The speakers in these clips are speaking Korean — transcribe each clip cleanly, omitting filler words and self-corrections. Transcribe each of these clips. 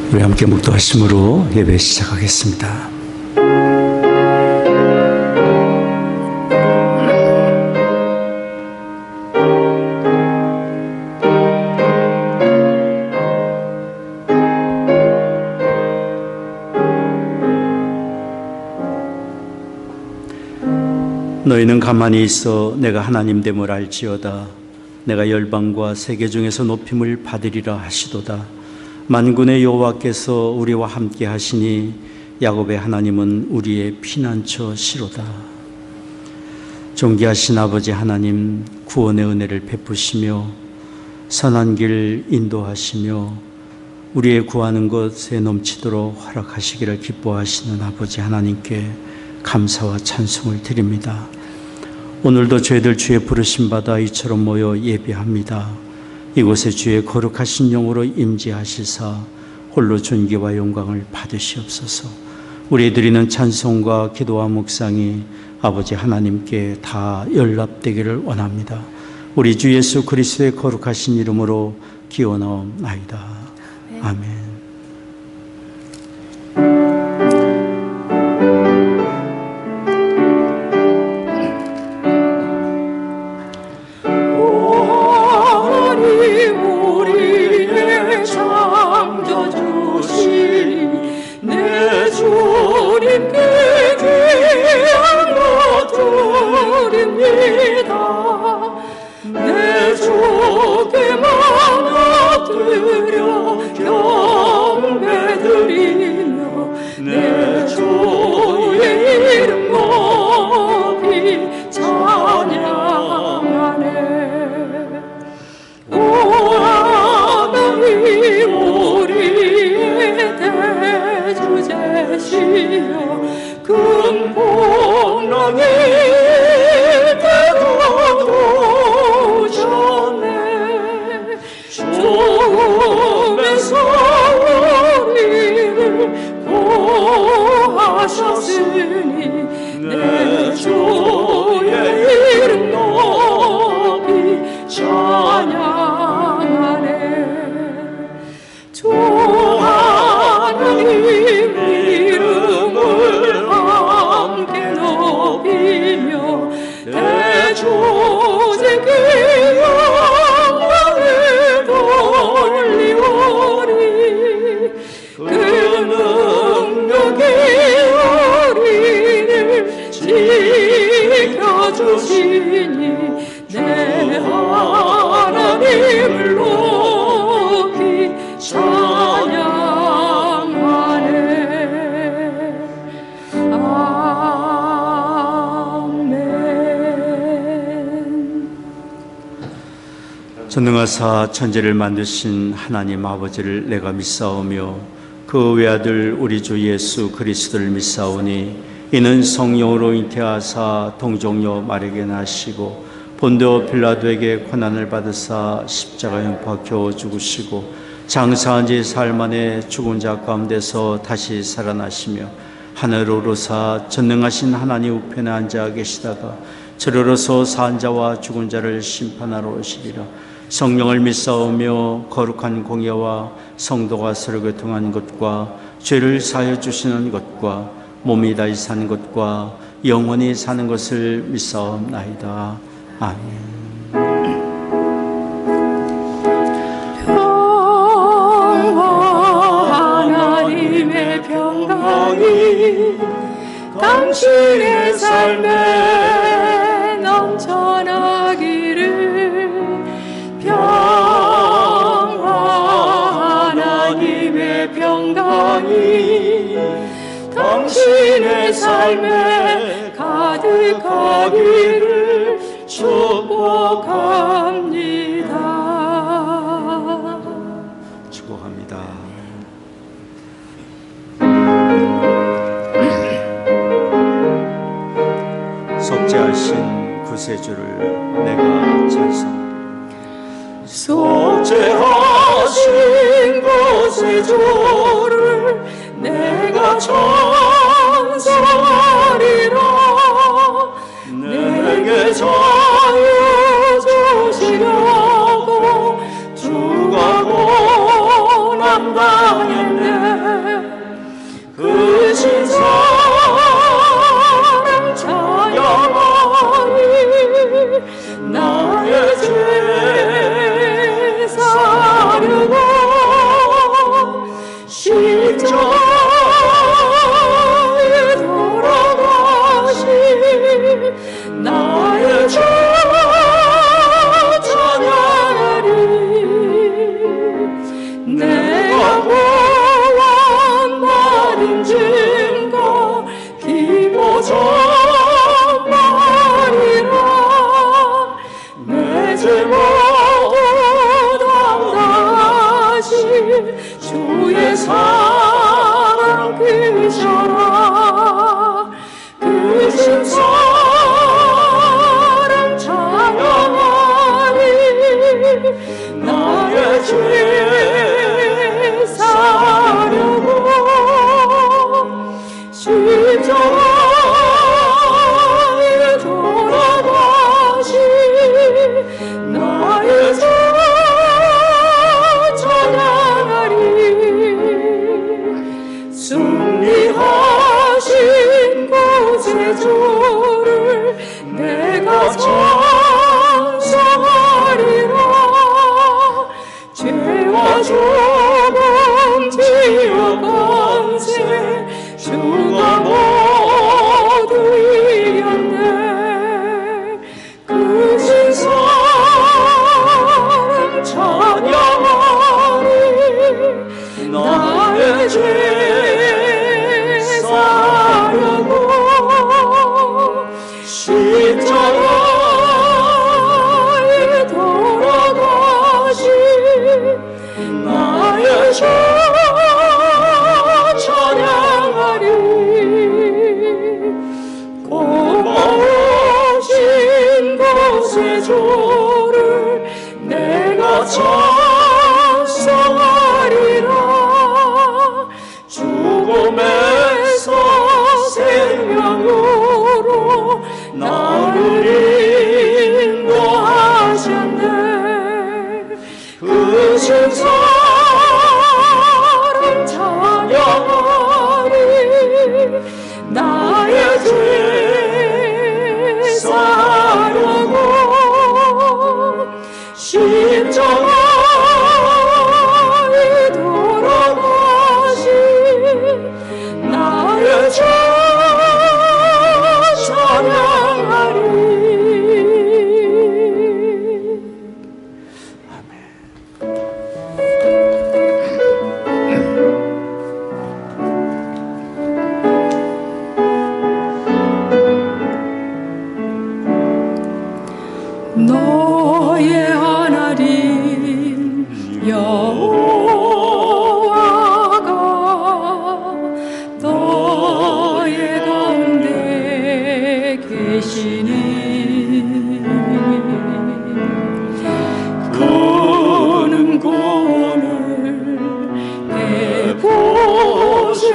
우리 함께 묵도하심으로 예배 시작하겠습니다. 너희는 가만히 있어 내가 하나님 됨을 알지어다. 내가 열방과 세계 중에서 높임을 받으리라 하시도다. 만군의 여호와께서 우리와 함께 하시니 야곱의 하나님은 우리의 피난처시로다. 존귀하신 아버지 하나님, 구원의 은혜를 베푸시며 선한 길 인도하시며 우리의 구하는 것에 넘치도록 허락하시기를 기뻐하시는 아버지 하나님께 감사와 찬송을 드립니다. 오늘도 저희들 주의 부르심 받아 이처럼 모여 예배합니다. 이곳에 주의 거룩하신 영으로 임재하시사 홀로 존귀와 영광을 받으시옵소서. 우리 드리는 찬송과 기도와 묵상이 아버지 하나님께 다 연락되기를 원합니다. 우리 주 예수 그리스도의 거룩하신 이름으로 기원하옵나이다. 아멘. 내 주께만 엎드려 경배드리며 내 주의 이름 높이 찬양하네. 오 하나님 우리의 대주제시여 큰 풍랑이 죽음에서 우리를 구하셨으니 내 주의 이름 높이 찬양하네. 주 하나님 이름을 함께 높이며 대주제께 그 능력이 우리를 지켜주시니 내 하나님을 높이 찬양하네. 아멘. 전능하사 천지를 만드신 하나님 아버지를 내가 믿사오며 그 외아들 우리 주 예수 그리스도를 믿사오니 이는 성령으로 잉태하사 동정녀 마리아에게 나시고 본도 빌라도에게 고난을 받으사 십자가에 박혀 죽으시고 장사한 지 사흘 만에 죽은 자 가운데서 다시 살아나시며 하늘로 오르사 전능하신 하나님 우편에 앉아 계시다가 저리로서 산 자와 죽은 자를 심판하러 오시리라. 성령을 믿사오며 거룩한 공예와 성도가 서로 교통한 것과 죄를 사하여 주시는 것과 몸이 다시 사는 것과 영원히 사는 것을 믿사옵나이다. 아멘. 평화 하나님의 평강이 당신의 삶에 넘쳐나기를. 평화 하나님의 평강이 당신의 삶에 가득하기를 축복합니다. 축복합니다. 속죄하신 구세주를 내가 찬송. 속죄하신 구세주를 내가 찬송하리라. 내게 자유 주시려고 주가 고난 당했네. 나의 주 찬양하리. 내가 보았 나린 증거 기고 전말이라. 내 죄 모두 담당하신 주의 사랑 크셔라. 크신 사랑 찬양하리. 나의 죄 사려고 십자가에 돌아가신 나의 주 찬양하리. 승리하신 구세주를 내가 찬송하리라. 죄와 죽음 지옥 권세 주가 모두 이겼네. 크신 사랑 찬양하리. 나의 죄 사려고 십자가에 돌아가신 나의 주 찬양하리. 고마우신 구세주를 내가 찬송하리라. 죽음에서 생명으로 나를 인도하셨네. 크신 사랑 찬양하리. 나의 죄 사려고 십자가에 돌아가신 나의 주 찬양하리. 너의 하나님 여호와가 너의 가운데 계시니. 그는 구원을 베푸실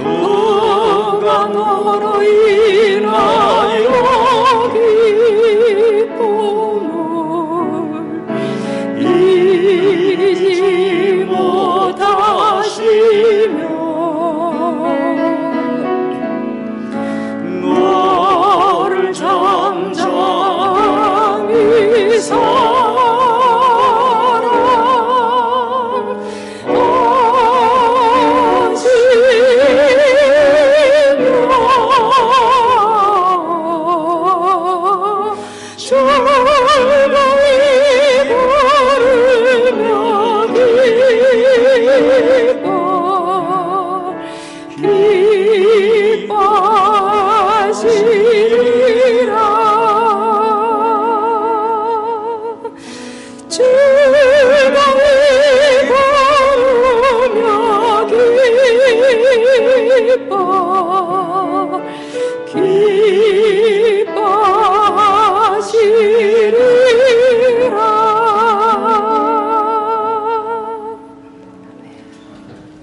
그가 너로 인하여 기쁨을 잊지 못하시며 너를 잠잠히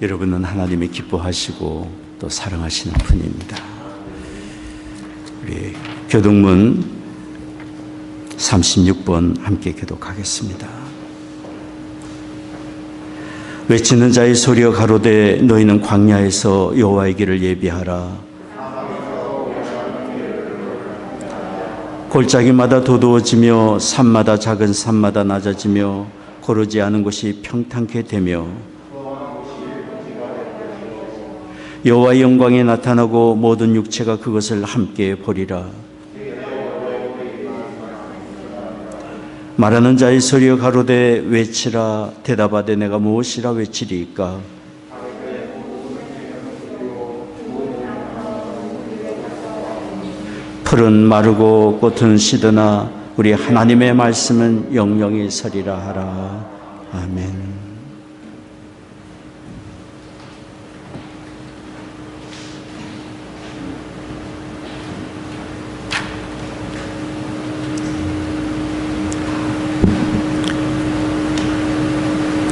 여러분은 하나님이 기뻐하시고 또 사랑하시는 분입니다. 우리 교동문 36번 함께 교독하겠습니다. 외치는 자의 소리가 가로되 너희는 광야에서 여호와의 길을 예비하라. 골짜기마다 도도해지며 산마다 작은 산마다 낮아지며 고르지 않은 곳이 평탄케 되며 여호와의 영광이 나타나고 모든 육체가 그것을 함께 보리라. 말하는 자의 소리여 가로되 외치라. 대답하되 내가 무엇이라 외치리이까. 풀은 마르고 꽃은 시드나 우리 하나님의 말씀은 영영이 서리라 하라. 아멘.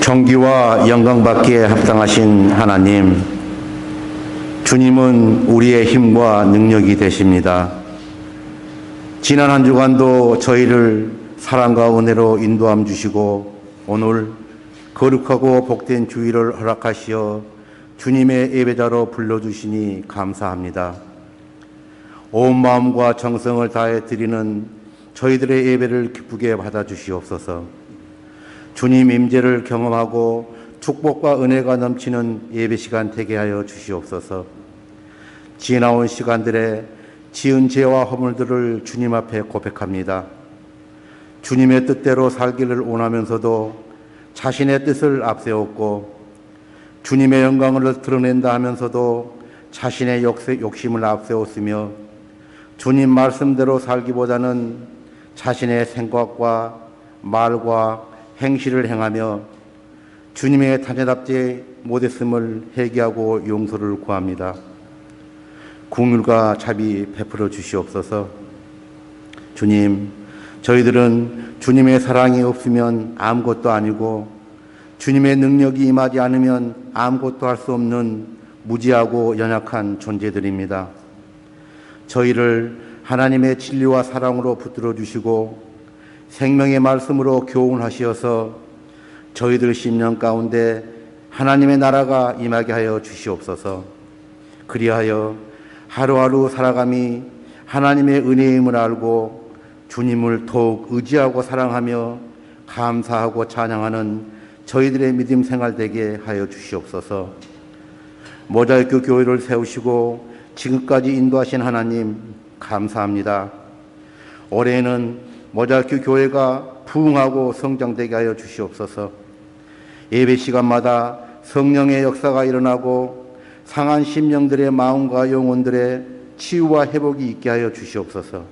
존귀와 영광받기에 합당하신 하나님, 주님은 우리의 힘과 능력이 되십니다. 지난 한 주간도 저희를 사랑과 은혜로 인도함 주시고 오늘 거룩하고 복된 주일을 허락하시어 주님의 예배자로 불러주시니 감사합니다. 온 마음과 정성을 다해 드리는 저희들의 예배를 기쁘게 받아주시옵소서. 주님 임재를 경험하고 축복과 은혜가 넘치는 예배 시간 되게 하여 주시옵소서. 지나온 시간들에 지은 죄와 허물들을 주님 앞에 고백합니다. 주님의 뜻대로 살기를 원하면서도 자신의 뜻을 앞세웠고 주님의 영광을 드러낸다 하면서도 자신의 욕심을 앞세웠으며 주님 말씀대로 살기보다는 자신의 생각과 말과 행실을 행하며 주님의 탄자답지 못했음을 회개하고 용서를 구합니다. 긍휼과 자비 베풀어 주시옵소서. 주님, 저희들은 주님의 사랑이 없으면 아무것도 아니고 주님의 능력이 임하지 않으면 아무것도 할 수 없는 무지하고 연약한 존재들입니다. 저희를 하나님의 진리와 사랑으로 붙들어 주시고 생명의 말씀으로 교훈하시어서 저희들 심령 가운데 하나님의 나라가 임하게 하여 주시옵소서. 그리하여 하루하루 살아감이 하나님의 은혜임을 알고 주님을 더욱 의지하고 사랑하며 감사하고 찬양하는 저희들의 믿음 생활 되게 하여 주시옵소서. 모자이크 교회를 세우시고 지금까지 인도하신 하나님 감사합니다. 올해는 모자이크 교회가 부흥하고 성장되게 하여 주시옵소서. 예배 시간마다 성령의 역사가 일어나고 상한 심령들의 마음과 영혼들의 치유와 회복이 있게 하여 주시옵소서.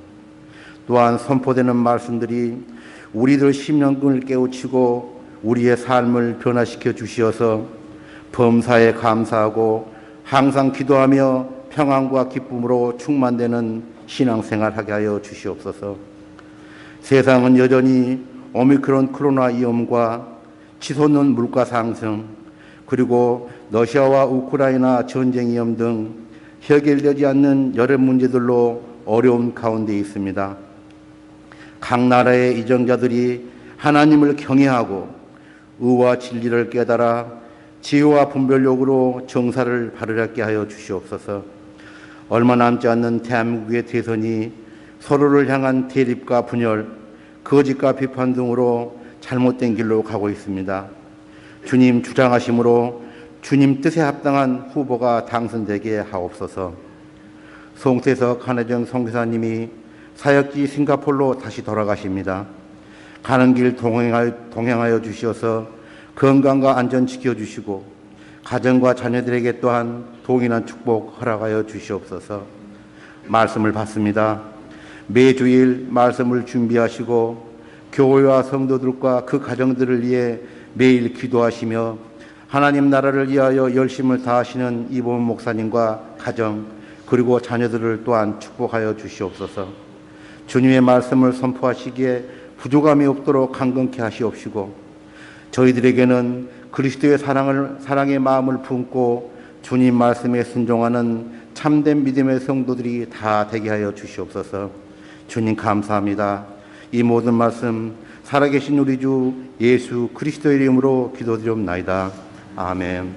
또한 선포되는 말씀들이 우리들 심령을 깨우치고 우리의 삶을 변화시켜 주시어서 범사에 감사하고 항상 기도하며 평안과 기쁨으로 충만되는 신앙생활 하게 하여 주시옵소서. 세상은 여전히 오미크론 코로나 위험과 치솟는 물가 상승, 그리고 러시아와 우크라이나 전쟁 위험 등 해결되지 않는 여러 문제들로 어려운 가운데 있습니다. 각 나라의 이정자들이 하나님을 경외하고 의와 진리를 깨달아 지혜와 분별력으로 정사를 바르게 하여 주시옵소서. 얼마 남지 않는 대한민국의 대선이 서로를 향한 대립과 분열, 거짓과 비판 등으로 잘못된 길로 가고 있습니다. 주님 주장하심으로 주님 뜻에 합당한 후보가 당선되게 하옵소서. 송태석 한혜정 선교사님이 사역지 싱가포르로 다시 돌아가십니다. 가는 길 동행하여 주시어서 건강과 안전 지켜주시고 가정과 자녀들에게 또한 동일한 축복 허락하여 주시옵소서. 말씀을 받습니다. 매주일 말씀을 준비하시고 교회와 성도들과 그 가정들을 위해 매일 기도하시며 하나님 나라를 위하여 열심을 다하시는 이범 목사님과 가정 그리고 자녀들을 또한 축복하여 주시옵소서. 주님의 말씀을 선포하시기에 부족함이 없도록 강건케 하시옵시고 저희들에게는 그리스도의 사랑의 마음을 품고 주님 말씀에 순종하는 참된 믿음의 성도들이 다 되게 하여 주시옵소서. 주님 감사합니다. 이 모든 말씀 살아계신 우리 주 예수 그리스도의 이름으로 기도드리옵나이다. 아멘.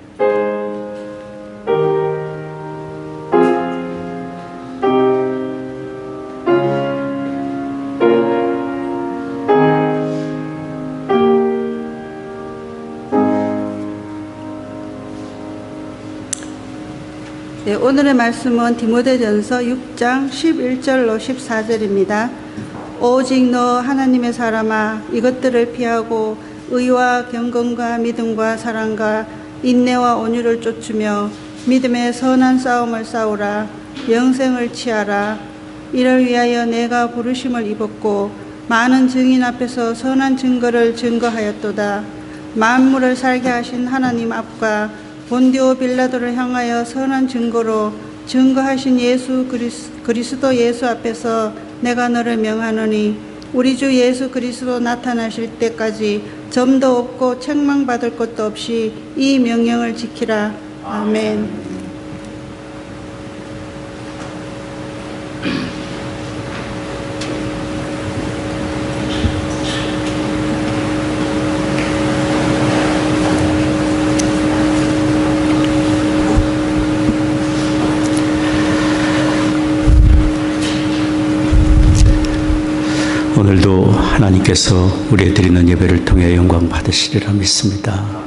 네, 오늘의 말씀은 디모데전서 6장 11절로 14절입니다. 오직 너 하나님의 사람아, 이것들을 피하고 의와 경건과 믿음과 사랑과 인내와 온유를 쫓으며 믿음의 선한 싸움을 싸우라. 영생을 취하라. 이를 위하여 내가 부르심을 입었고 많은 증인 앞에서 선한 증거를 증거하였도다. 만물을 살게 하신 하나님 앞과 본디오 빌라도를 향하여 선한 증거로 증거하신 그리스도 예수 앞에서 내가 너를 명하노니 우리 주 예수 그리스도 나타나실 때까지 점도 없고 책망받을 것도 없이 이 명령을 지키라. 아멘. 오늘도 하나님께서 우리의 드리는 예배를 통해 영광 받으시리라 믿습니다.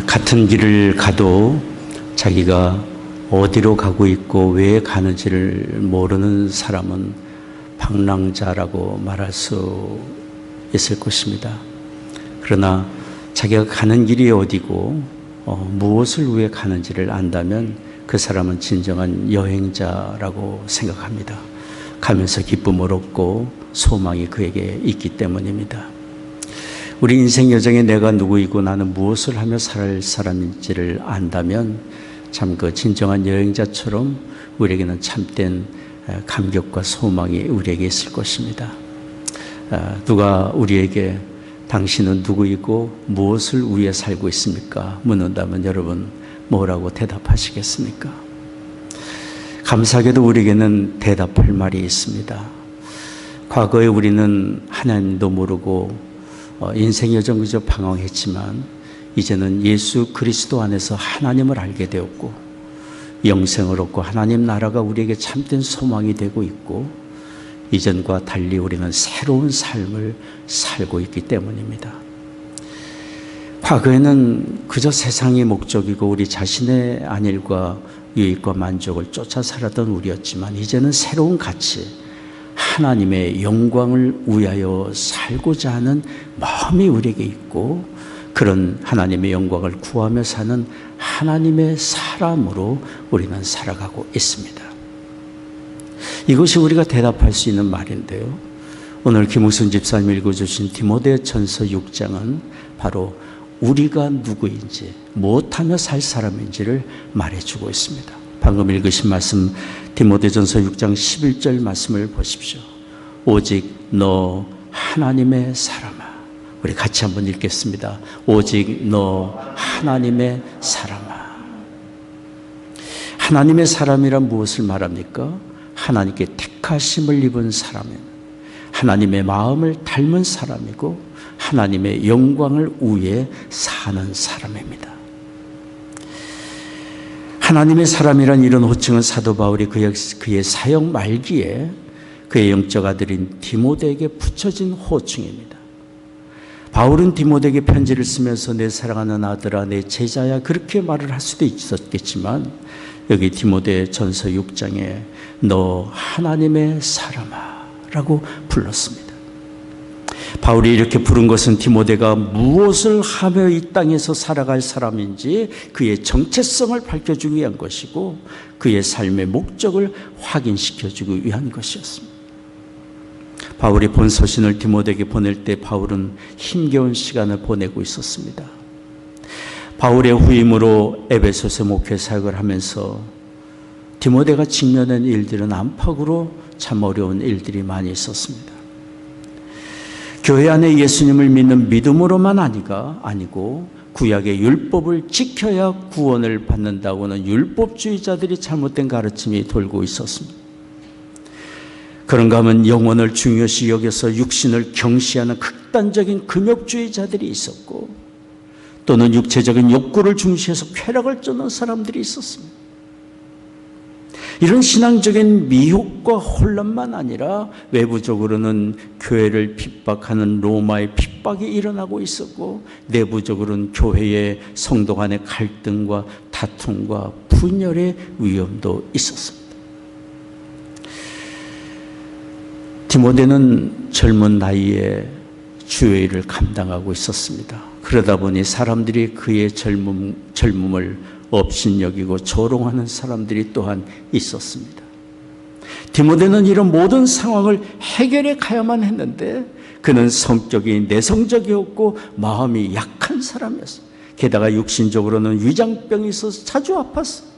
같은 길을 가도 자기가 어디로 가고 있고 왜 가는지를 모르는 사람은 방랑자라고 말할 수 있을 것입니다. 그러나 자기가 가는 길이 어디고 무엇을 위해 가는지를 안다면 그 사람은 진정한 여행자라고 생각합니다. 가면서 기쁨을 얻고 소망이 그에게 있기 때문입니다. 우리 인생 여정에 내가 누구이고 나는 무엇을 하며 살 사람인지를 안다면 참 그 진정한 여행자처럼 우리에게는 참된 감격과 소망이 우리에게 있을 것입니다. 누가 우리에게 당신은 누구이고 무엇을 위해 살고 있습니까? 묻는다면 여러분 뭐라고 대답하시겠습니까? 감사하게도 우리에게는 대답할 말이 있습니다. 과거에 우리는 하나님도 모르고 인생 여정 그저 방황했지만 이제는 예수 그리스도 안에서 하나님을 알게 되었고 영생을 얻고 하나님 나라가 우리에게 참된 소망이 되고 있고 이전과 달리 우리는 새로운 삶을 살고 있기 때문입니다. 과거에는 그저 세상의 목적이고 우리 자신의 안일과 유익과 만족을 쫓아 살았던 우리였지만 이제는 새로운 가치, 하나님의 영광을 위하여 살고자 하는 마음이 우리에게 있고 그런 하나님의 영광을 구하며 사는 하나님의 사람으로 우리는 살아가고 있습니다. 이것이 우리가 대답할 수 있는 말인데요. 오늘 김웅순 집사님 읽어주신 디모데전서 6장은 바로 우리가 누구인지 무엇하며 살 사람인지를 말해주고 있습니다. 방금 읽으신 말씀 디모데전서 6장 11절 말씀을 보십시오. 오직 너 하나님의 사람아. 우리 같이 한번 읽겠습니다. 오직 너 하나님의 사람아. 하나님의 사람이란 무엇을 말합니까? 하나님께 택하심을 입은 사람입니다. 하나님의 마음을 닮은 사람이고 하나님의 영광을 위해 사는 사람입니다. 하나님의 사람이란 이런 호칭은 사도 바울이 그의 사역 말기에 그의 영적 아들인 디모데에게 붙여진 호칭입니다. 바울은 디모데에게 편지를 쓰면서 내 사랑하는 아들아, 내 제자야 그렇게 말을 할 수도 있었겠지만 여기 디모데전서 6장에 너 하나님의 사람아 라고 불렀습니다. 바울이 이렇게 부른 것은 디모데가 무엇을 하며 이 땅에서 살아갈 사람인지 그의 정체성을 밝혀주기 위한 것이고 그의 삶의 목적을 확인시켜주기 위한 것이었습니다. 바울이 본 서신을 디모데에게 보낼 때 바울은 힘겨운 시간을 보내고 있었습니다. 바울의 후임으로 에베소서 목회 사역을 하면서 디모데가 직면한 일들은 안팎으로 참 어려운 일들이 많이 있었습니다. 교회 안에 예수님을 믿는 믿음으로만 아니고 구약의 율법을 지켜야 구원을 받는다고는 율법주의자들이 잘못된 가르침이 돌고 있었습니다. 그런가 하면 영혼을 중요시 여겨서 육신을 경시하는 극단적인 금욕주의자들이 있었고 또는 육체적인 욕구를 중시해서 쾌락을 쫓는 사람들이 있었습니다. 이런 신앙적인 미혹과 혼란만 아니라 외부적으로는 교회를 핍박하는 로마의 핍박이 일어나고 있었고 내부적으로는 교회의 성도 간의 갈등과 다툼과 분열의 위험도 있었습니다. 디모데는 젊은 나이에 주의 일을 감당하고 있었습니다. 그러다 보니 사람들이 그의 젊음을 업신여기고 조롱하는 사람들이 또한 있었습니다. 디모데는 이런 모든 상황을 해결해 가야만 했는데 그는 성격이 내성적이었고 마음이 약한 사람이었어요. 게다가 육신적으로는 위장병이 있어서 자주 아팠어요.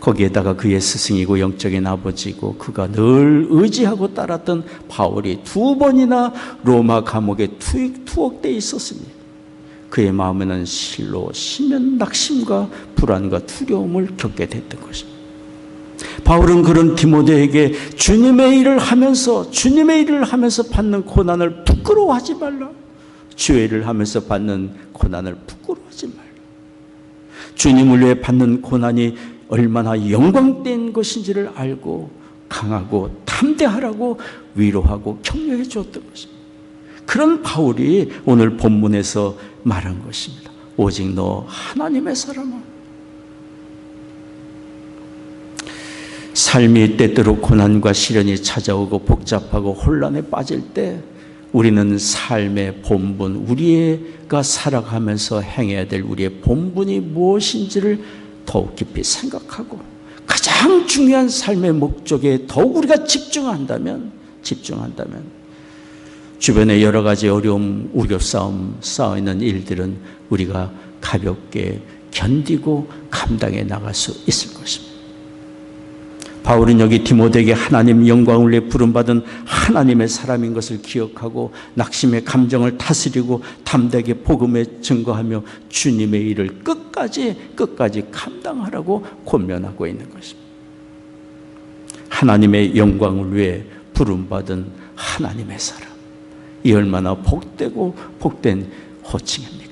거기에다가 그의 스승이고 영적인 아버지고 그가 늘 의지하고 따랐던 바울이 2번이나 로마 감옥에 투옥되어 있었습니다. 그의 마음에는 실로 심한 낙심과 불안과 두려움을 겪게 됐던 것입니다. 바울은 그런 디모데에게 주님의 일을 하면서 받는 고난을 부끄러워하지 말라. 주의 일을 하면서 받는 고난을 부끄러워하지 말라. 주님을 위해 받는 고난이 얼마나 영광된 것인지를 알고 강하고 담대하라고 위로하고 격려해 주었던 것입니다. 그런 바울이 오늘 본문에서 말한 것입니다. 오직 너 하나님의 사람아. 삶이 때때로 고난과 시련이 찾아오고 복잡하고 혼란에 빠질 때 우리는 삶의 본분, 우리가 살아가면서 행해야 될 우리의 본분이 무엇인지를 더욱 깊이 생각하고 가장 중요한 삶의 목적에 더욱 우리가 집중한다면 주변에 여러 가지 어려움, 우려싸움 쌓여있는 일들은 우리가 가볍게 견디고 감당해 나갈 수 있을 것입니다. 바울은 여기 디모데에게 하나님 영광을 위해 부름받은 하나님의 사람인 것을 기억하고 낙심의 감정을 다스리고 담대하게 복음에 증거하며 주님의 일을 끝까지 감당하라고 권면하고 있는 것입니다. 하나님의 영광을 위해 부름받은 하나님의 사람, 이 얼마나 복된 호칭입니까?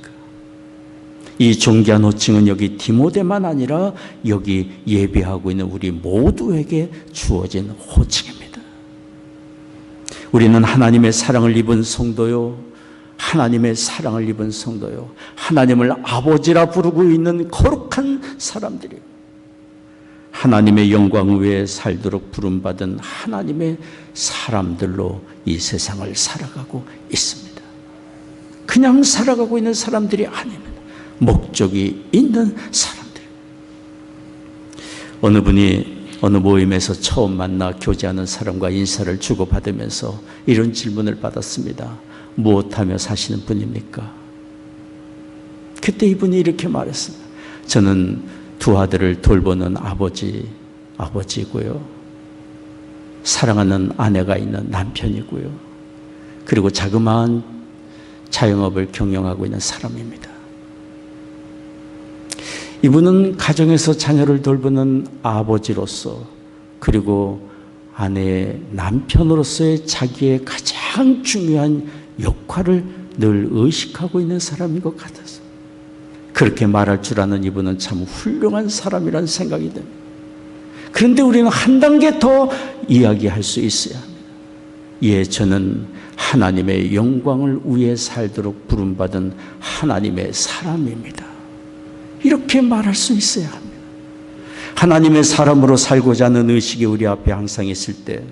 이 존귀한 호칭은 여기 디모데만 아니라 여기 예배하고 있는 우리 모두에게 주어진 호칭입니다. 우리는 하나님의 사랑을 입은 성도요, 하나님을 아버지라 부르고 있는 거룩한 사람들이요, 하나님의 영광 위에 살도록 부름받은 하나님의 사람들로 이 세상을 살아가고 있습니다. 그냥 살아가고 있는 사람들이 아닙니다. 목적이 있는 사람들. 어느 분이 어느 모임에서 처음 만나 교제하는 사람과 인사를 주고받으면서 이런 질문을 받았습니다. 무엇하며 사시는 분입니까? 그때 이분이 이렇게 말했습니다. 저는 2 아들을 돌보는 아버지고요, 사랑하는 아내가 있는 남편이고요, 그리고 자그마한 자영업을 경영하고 있는 사람입니다. 이분은 가정에서 자녀를 돌보는 아버지로서 그리고 아내의 남편으로서의 자기의 가장 중요한 역할을 늘 의식하고 있는 사람인 것 같아서 그렇게 말할 줄 아는 이분은 참 훌륭한 사람이라는 생각이 듭니다. 그런데 우리는 한 단계 더 이야기할 수 있어야 합니다. 예, 저는 하나님의 영광을 위해 살도록 부름받은 하나님의 사람입니다. 이렇게 말할 수 있어야 합니다. 하나님의 사람으로 살고자 하는 의식이 우리 앞에 항상 있을 때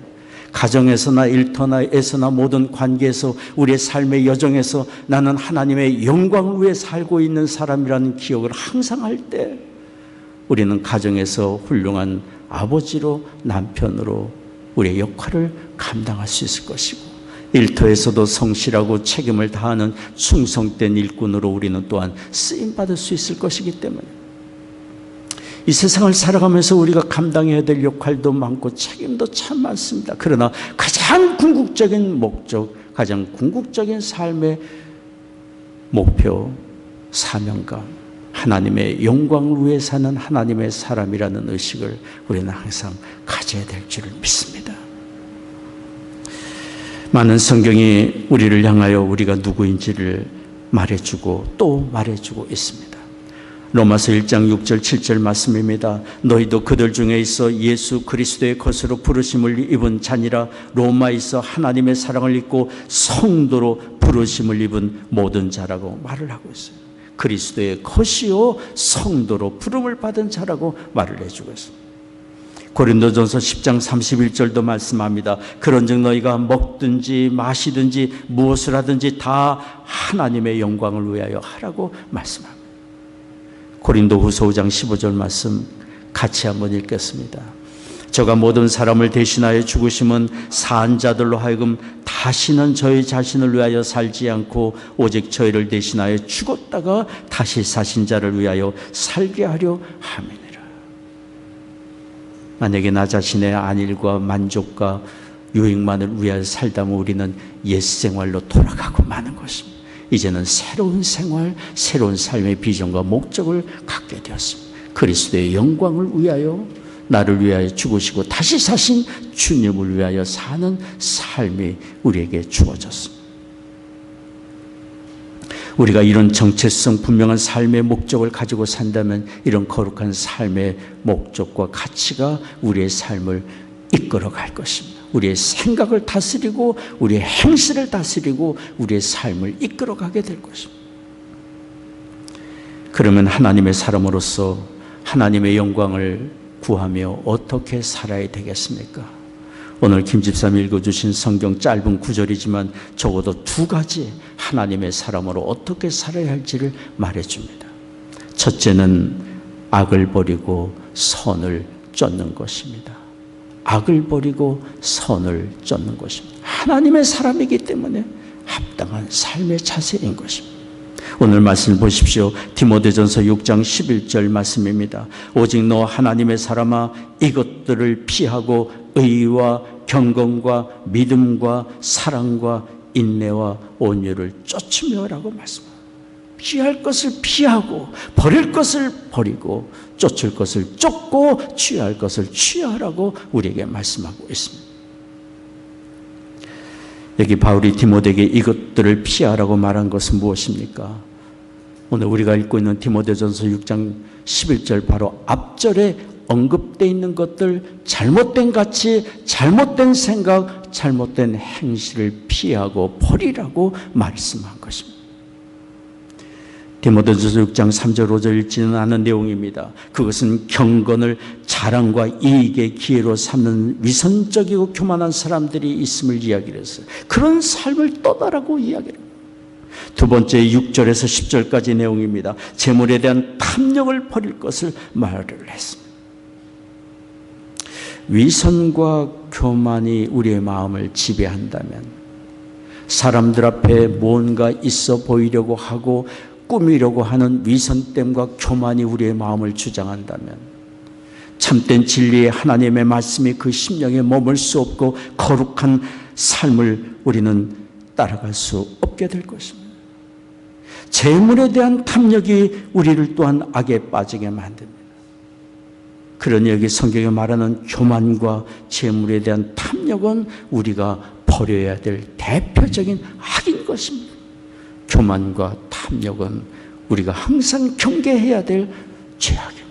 가정에서나 일터에서나 모든 관계에서 우리의 삶의 여정에서 나는 하나님의 영광을 위해 살고 있는 사람이라는 기억을 항상 할 때 우리는 가정에서 훌륭한 아버지로 남편으로 우리의 역할을 감당할 수 있을 것이고 일터에서도 성실하고 책임을 다하는 충성된 일꾼으로 우리는 또한 쓰임받을 수 있을 것이기 때문에 이 세상을 살아가면서 우리가 감당해야 될 역할도 많고 책임도 참 많습니다. 그러나 가장 궁극적인 목적, 가장 궁극적인 삶의 목표, 사명감, 하나님의 영광을 위해 사는 하나님의 사람이라는 의식을 우리는 항상 가져야 될 줄을 믿습니다. 많은 성경이 우리를 향하여 우리가 누구인지를 말해주고 또 말해주고 있습니다. 로마서 1장 6절 7절 말씀입니다. 너희도 그들 중에 있어 예수 그리스도의 것으로 부르심을 입은 자니라. 로마에 있어 하나님의 사랑을 입고 성도로 부르심을 입은 모든 자라고 말을 하고 있어요. 그리스도의 것이요 성도로 부름을 받은 자라고 말을 해주고 있습니다. 고린도전서 10장 31절도 말씀합니다. 그런즉 너희가 먹든지 마시든지 무엇을 하든지 다 하나님의 영광을 위하여 하라고 말씀합니다. 고린도후서 5장 15절 말씀 같이 한번 읽겠습니다. 저가 모든 사람을 대신하여 죽으심은 산 자들로 하여금 다시는 저희 자신을 위하여 살지 않고 오직 저희를 대신하여 죽었다가 다시 사신 자를 위하여 살게 하려 함이니라. 만약에 나 자신의 안일과 만족과 유익만을 위하여 살다면 우리는 옛 생활로 돌아가고 마는 것입니다. 이제는 새로운 생활, 새로운 삶의 비전과 목적을 갖게 되었습니다. 그리스도의 영광을 위하여, 나를 위하여 죽으시고 다시 사신 주님을 위하여 사는 삶이 우리에게 주어졌습니다. 우리가 이런 정체성 분명한 삶의 목적을 가지고 산다면 이런 거룩한 삶의 목적과 가치가 우리의 삶을 이끌어 갈 것입니다. 우리의 생각을 다스리고 우리의 행실을 다스리고 우리의 삶을 이끌어 가게 될 것입니다. 그러면 하나님의 사람으로서 하나님의 영광을 구하며 어떻게 살아야 되겠습니까? 오늘 김 집사님이 읽어주신 성경 짧은 구절이지만 적어도 두 가지 하나님의 사람으로 어떻게 살아야 할지를 말해줍니다. 첫째는 악을 버리고 선을 쫓는 것입니다. 악을 버리고 선을 쫓는 것입니다. 하나님의 사람이기 때문에 합당한 삶의 자세인 것입니다. 오늘 말씀을 보십시오. 디모데전서 6장 11절 말씀입니다. 오직 너 하나님의 사람아 이것들을 피하고 의와 경건과 믿음과 사랑과 인내와 온유를 쫓으며라고 말씀합니다. 피할 것을 피하고 버릴 것을 버리고 쫓을 것을 쫓고 취할 것을 취하라고 우리에게 말씀하고 있습니다. 여기 바울이 디모데에게 이것들을 피하라고 말한 것은 무엇입니까? 오늘 우리가 읽고 있는 디모데전서 6장 11절 바로 앞절에 언급되어 있는 것들, 잘못된 가치, 잘못된 생각, 잘못된 행실을 피하고 버리라고 말씀한 것입니다. 디모데전서 6장 3절 5절 읽지는 않은 내용입니다. 그것은 경건을 자랑과 이익의 기회로 삼는 위선적이고 교만한 사람들이 있음을 이야기를 했어요. 그런 삶을 떠나라고 이야기를 합니다. 두 번째 6절에서 10절까지 내용입니다. 재물에 대한 탐욕을 버릴 것을 말을 했습니다. 위선과 교만이 우리의 마음을 지배한다면, 사람들 앞에 뭔가 있어 보이려고 하고 꾸미려고 하는 위선됨과 교만이 우리의 마음을 주장한다면, 참된 진리의 하나님의 말씀이 그 심령에 머물 수 없고 거룩한 삶을 우리는 따라갈 수 없게 될 것입니다. 재물에 대한 탐욕이 우리를 또한 악에 빠지게 만듭니다. 그러니 여기 성경에 말하는 교만과 재물에 대한 탐욕은 우리가 버려야 될 대표적인 악인 것입니다. 교만과 탐욕은 우리가 항상 경계해야 될 죄악입니다.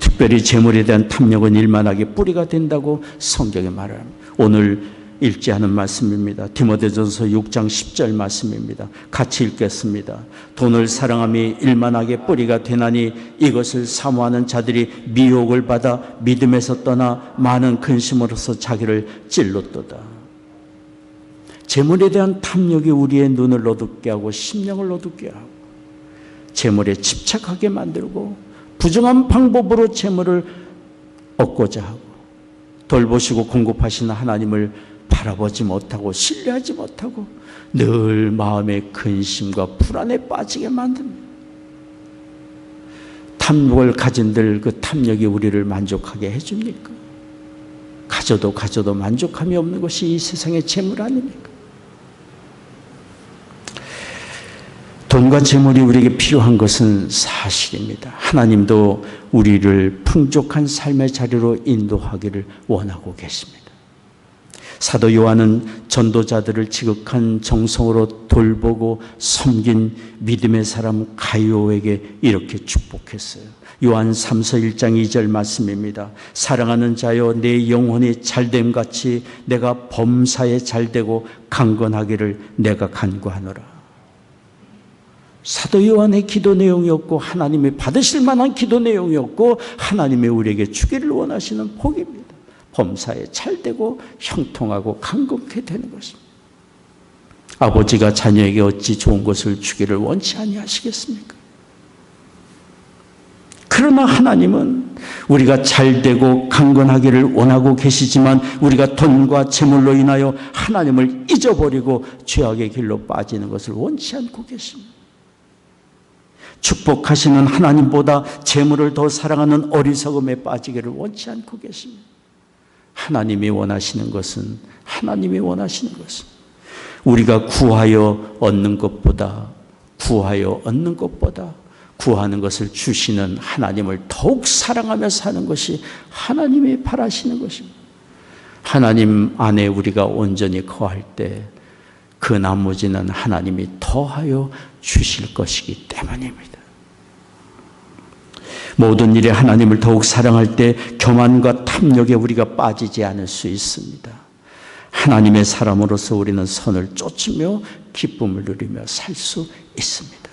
특별히 재물에 대한 탐욕은 일만하게 뿌리가 된다고 성경에 말합니다. 오늘 읽지 않은 말씀입니다. 디모데전서 6장 10절 말씀입니다. 같이 읽겠습니다. 돈을 사랑함이 일만하게 뿌리가 되나니 이것을 사모하는 자들이 미혹을 받아 믿음에서 떠나 많은 근심으로서 자기를 찔렀도다. 재물에 대한 탐욕이 우리의 눈을 어둡게 하고 심령을 어둡게 하고 재물에 집착하게 만들고 부정한 방법으로 재물을 얻고자 하고 돌보시고 공급하시는 하나님을 바라보지 못하고 신뢰하지 못하고 늘 마음의 근심과 불안에 빠지게 만듭니다. 탐욕을 가진들 그 탐욕이 우리를 만족하게 해줍니까? 가져도 만족함이 없는 것이 이 세상의 재물 아닙니까? 돈과 재물이 우리에게 필요한 것은 사실입니다. 하나님도 우리를 풍족한 삶의 자리로 인도하기를 원하고 계십니다. 사도 요한은 전도자들을 지극한 정성으로 돌보고 섬긴 믿음의 사람 가이오에게 이렇게 축복했어요. 요한 3서 1장 2절 말씀입니다. 사랑하는 자여 내 영혼이 잘됨같이 내가 범사에 잘되고 강건하기를 내가 간구하노라. 사도 요한의 기도 내용이었고 하나님이 받으실 만한 기도 내용이었고 하나님이 우리에게 주기를 원하시는 복입니다. 범사에 잘되고 형통하고 강건케 되는 것입니다. 아버지가 자녀에게 어찌 좋은 것을 주기를 원치 아니하시겠습니까? 그러나 하나님은 우리가 잘되고 강건하기를 원하고 계시지만 우리가 돈과 재물로 인하여 하나님을 잊어버리고 죄악의 길로 빠지는 것을 원치 않고 계십니다. 축복하시는 하나님보다 재물을 더 사랑하는 어리석음에 빠지기를 원치 않고 계십니다. 하나님이 원하시는 것은 우리가 구하여 얻는 것보다 구하는 것을 주시는 하나님을 더욱 사랑하며 사는 것이 하나님이 바라시는 것입니다. 하나님 안에 우리가 온전히 거할 때 그 나머지는 하나님이 더하여 주실 것이기 때문입니다. 모든 일에 하나님을 더욱 사랑할 때 교만과 탐욕에 우리가 빠지지 않을 수 있습니다. 하나님의 사람으로서 우리는 선을 쫓으며 기쁨을 누리며 살 수 있습니다.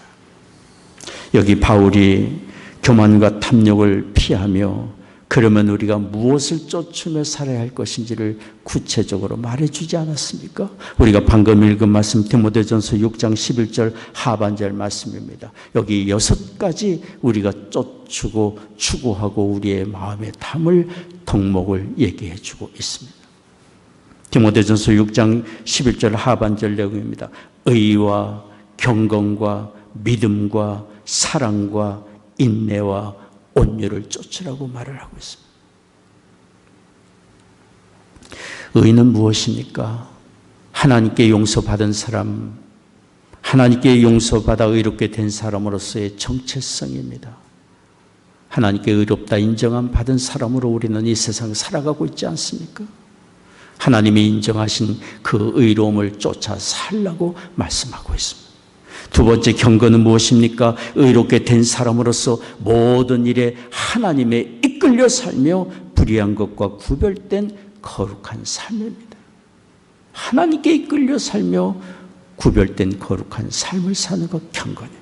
여기 바울이 교만과 탐욕을 피하며 그러면 우리가 무엇을 쫓으며 살아야 할 것인지를 구체적으로 말해주지 않았습니까? 우리가 방금 읽은 말씀 디모데전서 6장 11절 하반절 말씀입니다. 여기 6가지 우리가 쫓고 추구하고 우리의 마음에 담을 덕목을 얘기해 주고 있습니다. 디모데전서 6장 11절 하반절 내용입니다. 의와 경건과 믿음과 사랑과 인내와 온유를 쫓으라고 말을 하고 있습니다. 의는 무엇입니까? 하나님께 용서받은 사람, 하나님께 용서받아 의롭게 된 사람으로서의 정체성입니다. 하나님께 의롭다 인정함 받은 사람으로 우리는 이 세상 살아가고 있지 않습니까? 하나님이 인정하신 그 의로움을 쫓아 살라고 말씀하고 있습니다. 두 번째 경건은 무엇입니까? 의롭게 된 사람으로서 모든 일에 하나님에 이끌려 살며 불의한 것과 구별된 거룩한 삶입니다. 하나님께 이끌려 살며 구별된 거룩한 삶을 사는 것 경건입니다.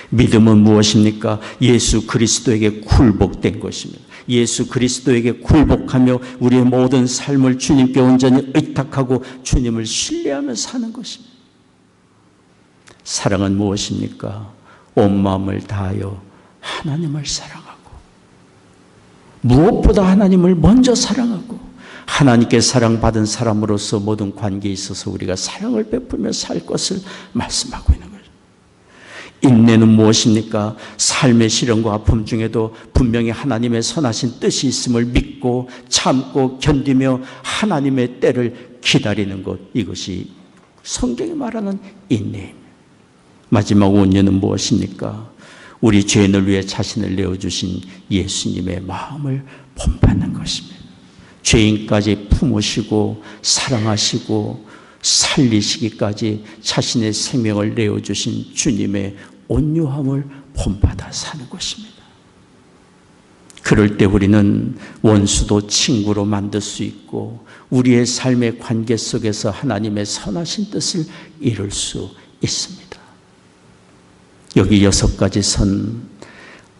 믿음은 무엇입니까? 예수 그리스도에게 굴복된 것입니다. 예수 그리스도에게 굴복하며 우리의 모든 삶을 주님께 온전히 의탁하고 주님을 신뢰하며 사는 것입니다. 사랑은 무엇입니까? 온 마음을 다하여 하나님을 사랑하고 무엇보다 하나님을 먼저 사랑하고 하나님께 사랑받은 사람으로서 모든 관계에 있어서 우리가 사랑을 베풀며 살 것을 말씀하고 있는 거죠. 인내는 무엇입니까? 삶의 시련과 아픔 중에도 분명히 하나님의 선하신 뜻이 있음을 믿고 참고 견디며 하나님의 때를 기다리는 것, 이것이 성경이 말하는 인내입니다. 마지막 온유는 무엇입니까? 우리 죄인을 위해 자신을 내어주신 예수님의 마음을 본받는 것입니다. 죄인까지 품으시고 사랑하시고 살리시기까지 자신의 생명을 내어주신 주님의 온유함을 본받아 사는 것입니다. 그럴 때 우리는 원수도 친구로 만들 수 있고 우리의 삶의 관계 속에서 하나님의 선하신 뜻을 이룰 수 있습니다. 여기 6가지 선,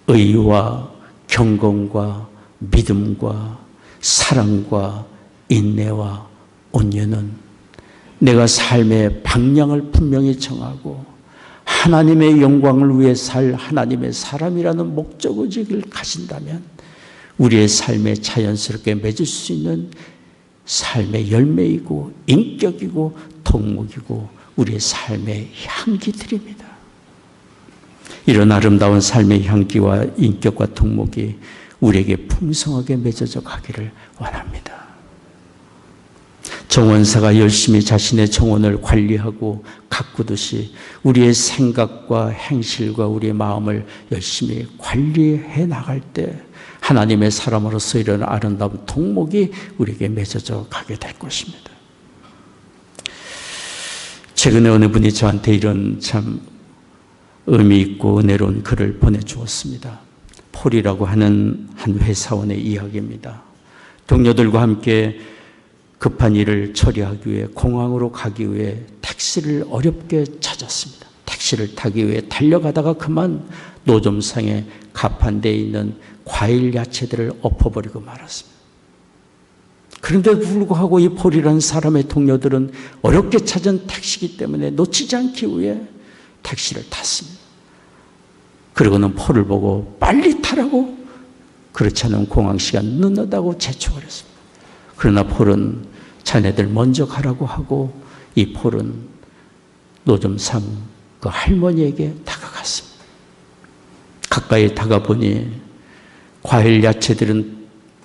의와 경건과 믿음과 사랑과 인내와 온유는 내가 삶의 방향을 분명히 정하고 하나님의 영광을 위해 살 하나님의 사람이라는 목적의식을 가진다면 우리의 삶에 자연스럽게 맺을 수 있는 삶의 열매이고 인격이고 덕목이고 우리의 삶의 향기들입니다. 이런 아름다운 삶의 향기와 인격과 덕목이 우리에게 풍성하게 맺어져 가기를 원합니다. 정원사가 열심히 자신의 정원을 관리하고 가꾸듯이 우리의 생각과 행실과 우리의 마음을 열심히 관리해 나갈 때 하나님의 사람으로서 이런 아름다운 덕목이 우리에게 맺어져 가게 될 것입니다. 최근에 어느 분이 저한테 이런 참 의미 있고 은혜로운 글을 보내주었습니다. 폴이라고 하는 한 회사원의 이야기입니다. 동료들과 함께 급한 일을 처리하기 위해 공항으로 가기 위해 택시를 어렵게 찾았습니다. 택시를 타기 위해 달려가다가 그만 노점상에 가판대에 있는 과일 야채들을 엎어버리고 말았습니다. 그런데도 불구하고 이 폴이라는 사람의 동료들은 어렵게 찾은 택시이기 때문에 놓치지 않기 위해 택시를 탔습니다. 그리고는 폴을 보고 빨리 타라고, 그렇지 않으면 공항 시간 늦는다고 재촉을 했습니다. 그러나 폴은 자네들 먼저 가라고 하고 이 폴은 노점상 그 할머니에게 다가갔습니다. 가까이 다가보니 과일 야채들은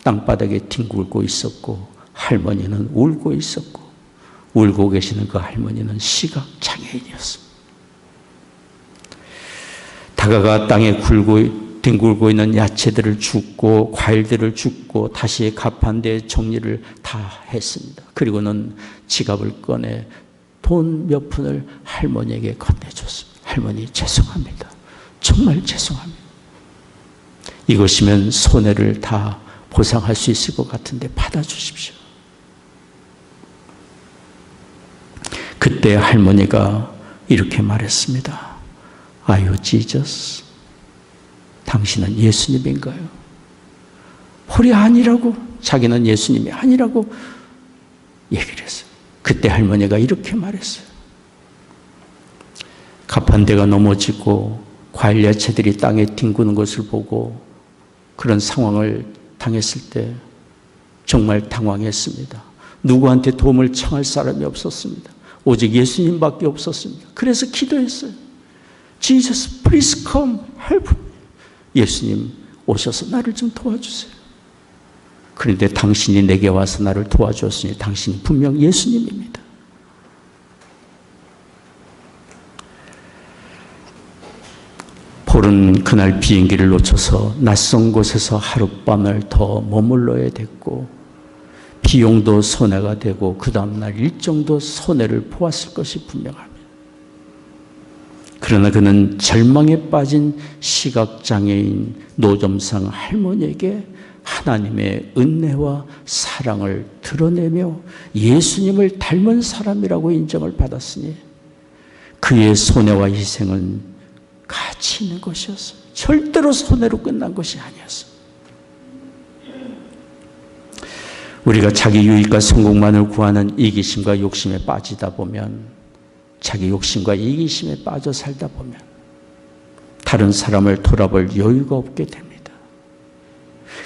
땅바닥에 뒹굴고 있었고 할머니는 울고 있었고, 울고 계시는 그 할머니는 시각장애인이었습니다. 다가가 땅에 뒹굴고 있는 야채들을 줍고 과일들을 줍고 다시 가판대에 정리를 다 했습니다. 그리고는 지갑을 꺼내 돈 몇 푼을 할머니에게 건네줬습니다. 할머니 죄송합니다. 정말 죄송합니다. 이것이면 손해를 다 보상할 수 있을 것 같은데 받아주십시오. 그때 할머니가 이렇게 말했습니다. Are you Jesus? 당신은 예수님인가요? 폴이 아니라고, 자기는 예수님이 아니라고 얘기를 했어요. 그때 할머니가 이렇게 말했어요. 가판대가 넘어지고 과일 야채들이 땅에 뒹구는 것을 보고 그런 상황을 당했을 때 정말 당황했습니다. 누구한테 도움을 청할 사람이 없었습니다. 오직 예수님밖에 없었습니다. 그래서 기도했어요. Jesus, please come, help me. 예수님 오셔서 나를 좀 도와주세요. 그런데 당신이 내게 와서 나를 도와주었으니 당신이 분명 예수님입니다. 폴은 그날 비행기를 놓쳐서 낯선 곳에서 하룻밤을 더 머물러야 됐고 비용도 손해가 되고 그 다음날 일정도 손해를 보았을 것이 분명합니다. 그러나 그는 절망에 빠진 시각장애인 노점상 할머니에게 하나님의 은혜와 사랑을 드러내며 예수님을 닮은 사람이라고 인정을 받았으니 그의 손해와 희생은 가치 있는 것이었어요. 절대로 손해로 끝난 것이 아니었어요. 우리가 자기 유익과 성공만을 구하는 이기심과 욕심에 빠지다 보면, 자기 욕심과 이기심에 빠져 살다 보면 다른 사람을 돌아볼 여유가 없게 됩니다.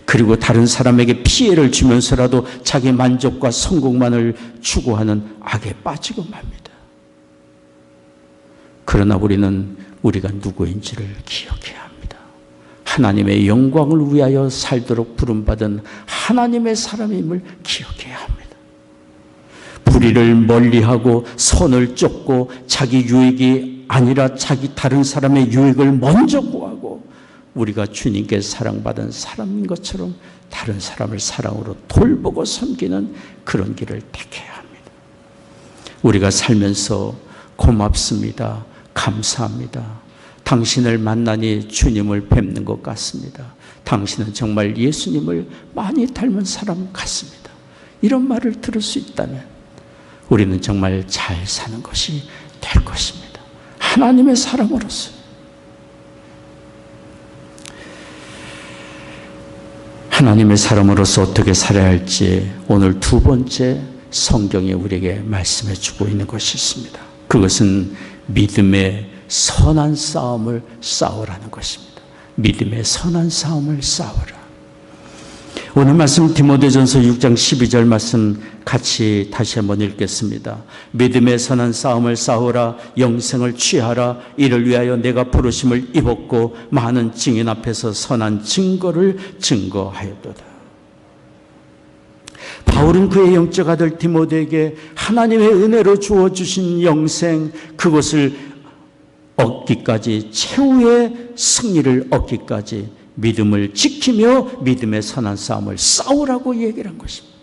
그리고 다른 사람에게 피해를 주면서라도 자기 만족과 성공만을 추구하는 악에 빠지고 맙니다. 그러나 우리는 우리가 누구인지를 기억해야 합니다. 하나님의 영광을 위하여 살도록 부름받은 하나님의 사람임을 기억해야 합니다. 불의를 멀리하고 선을 쫓고 자기 유익이 아니라 자기 다른 사람의 유익을 먼저 구하고 우리가 주님께 사랑받은 사람인 것처럼 다른 사람을 사랑으로 돌보고 섬기는 그런 길을 택해야 합니다. 우리가 살면서 고맙습니다. 감사합니다. 당신을 만나니 주님을 뵙는 것 같습니다. 당신은 정말 예수님을 많이 닮은 사람 같습니다. 이런 말을 들을 수 있다면 우리는 정말 잘 사는 것이 될 것입니다. 하나님의 사람으로서. 하나님의 사람으로서 어떻게 살아야 할지 오늘 두 번째 성경이 우리에게 말씀해 주고 있는 것이 있습니다. 그것은 믿음의 선한 싸움을 싸우라는 것입니다. 믿음의 선한 싸움을 싸우라. 오늘 말씀 디모데전서 6장 12절 말씀 같이 다시 한번 읽겠습니다. 믿음의 선한 싸움을 싸우라. 영생을 취하라. 이를 위하여 내가 부르심을 입었고 많은 증인 앞에서 선한 증거를 증거하였도다. 바울은 그의 영적 아들 디모데에게 하나님의 은혜로 주어주신 영생, 그것을 얻기까지, 최후의 승리를 얻기까지 믿음을 지키며 믿음의 선한 싸움을 싸우라고 얘기를 한 것입니다.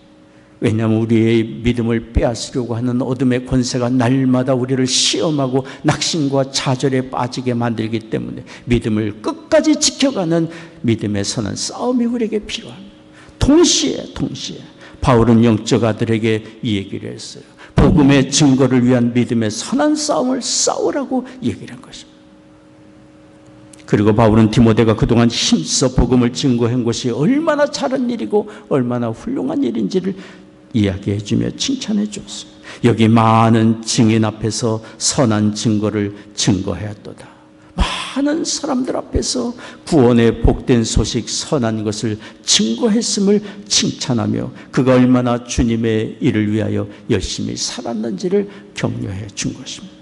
왜냐하면 우리의 믿음을 빼앗으려고 하는 어둠의 권세가 날마다 우리를 시험하고 낙심과 좌절에 빠지게 만들기 때문에 믿음을 끝까지 지켜가는 믿음의 선한 싸움이 우리에게 필요합니다. 동시에 바울은 영적 아들에게 이 얘기를 했어요. 복음의 증거를 위한 믿음의 선한 싸움을 싸우라고 얘기를 한 것입니다. 그리고 바울은 디모데가 그동안 힘써 복음을 증거한 것이 얼마나 잘한 일이고 얼마나 훌륭한 일인지를 이야기해 주며 칭찬해 주었습니다. 여기 많은 증인 앞에서 선한 증거를 증거하였도다. 많은 사람들 앞에서 구원의 복된 소식 선한 것을 증거했음을 칭찬하며 그가 얼마나 주님의 일을 위하여 열심히 살았는지를 격려해 준 것입니다.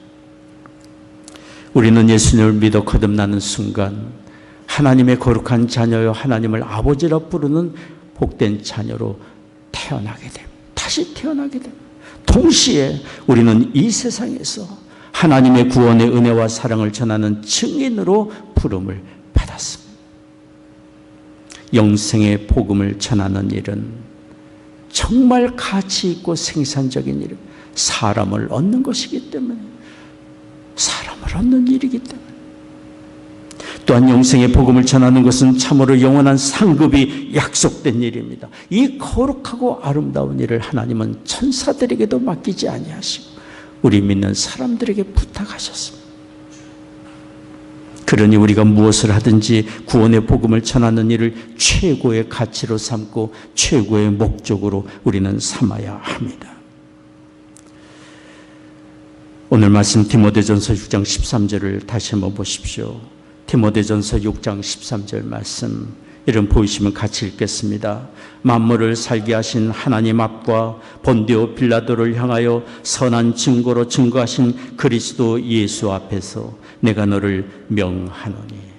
우리는 예수님을 믿어 거듭나는 순간 하나님의 거룩한 자녀여 하나님을 아버지라 부르는 복된 자녀로 태어나게 됩니다. 다시 태어나게 됩니다. 동시에 우리는 이 세상에서 하나님의 구원의 은혜와 사랑을 전하는 증인으로 부름을 받았습니다. 영생의 복음을 전하는 일은 정말 가치 있고 생산적인 일, 사람을 얻는 것이기 때문에 사람을 얻는 일이기 때문에 또한 영생의 복음을 전하는 것은 참으로 영원한 상급이 약속된 일입니다. 이 거룩하고 아름다운 일을 하나님은 천사들에게도 맡기지 아니하시고 우리 믿는 사람들에게 부탁하셨습니다. 그러니 우리가 무엇을 하든지 구원의 복음을 전하는 일을 최고의 가치로 삼고 최고의 목적으로 우리는 삼아야 합니다. 오늘 말씀 디모데전서 6장 13절을 다시 한번 보십시오. 디모데전서 6장 13절 말씀 이름 보이시면 같이 읽겠습니다. 만물을 살게 하신 하나님 앞과 본디오 빌라도를 향하여 선한 증거로 증거하신 그리스도 예수 앞에서 내가 너를 명하노니.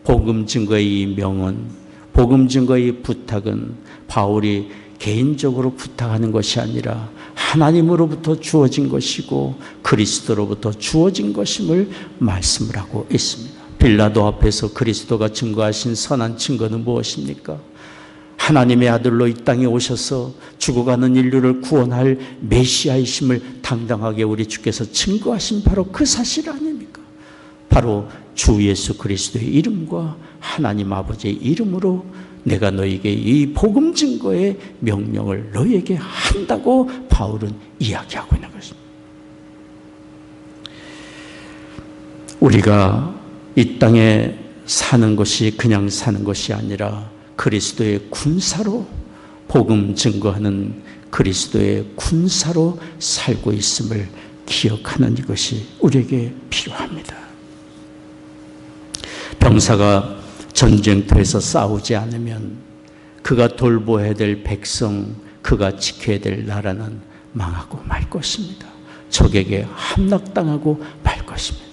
복음 증거의 이 명은, 복음 증거의 이 부탁은 바울이 개인적으로 부탁하는 것이 아니라 하나님으로부터 주어진 것이고 그리스도로부터 주어진 것임을 말씀을 하고 있습니다. 빌라도 앞에서 그리스도가 증거하신 선한 증거는 무엇입니까? 하나님의 아들로 이 땅에 오셔서 죽어가는 인류를 구원할 메시아이심을 당당하게 우리 주께서 증거하신 바로 그 사실 아닙니까? 바로 주 예수 그리스도의 이름과 하나님 아버지의 이름으로 내가 너에게 이 복음 증거의 명령을 너에게 한다고 바울은 이야기하고 있는 것입니다. 우리가 이 땅에 사는 것이 그냥 사는 것이 아니라 그리스도의 군사로, 복음 증거하는 그리스도의 군사로 살고 있음을 기억하는 이것이 우리에게 필요합니다. 병사가 전쟁터에서 싸우지 않으면 그가 돌보아야 될 백성, 그가 지켜야 될 나라는 망하고 말 것입니다. 적에게 함락당하고 말 것입니다.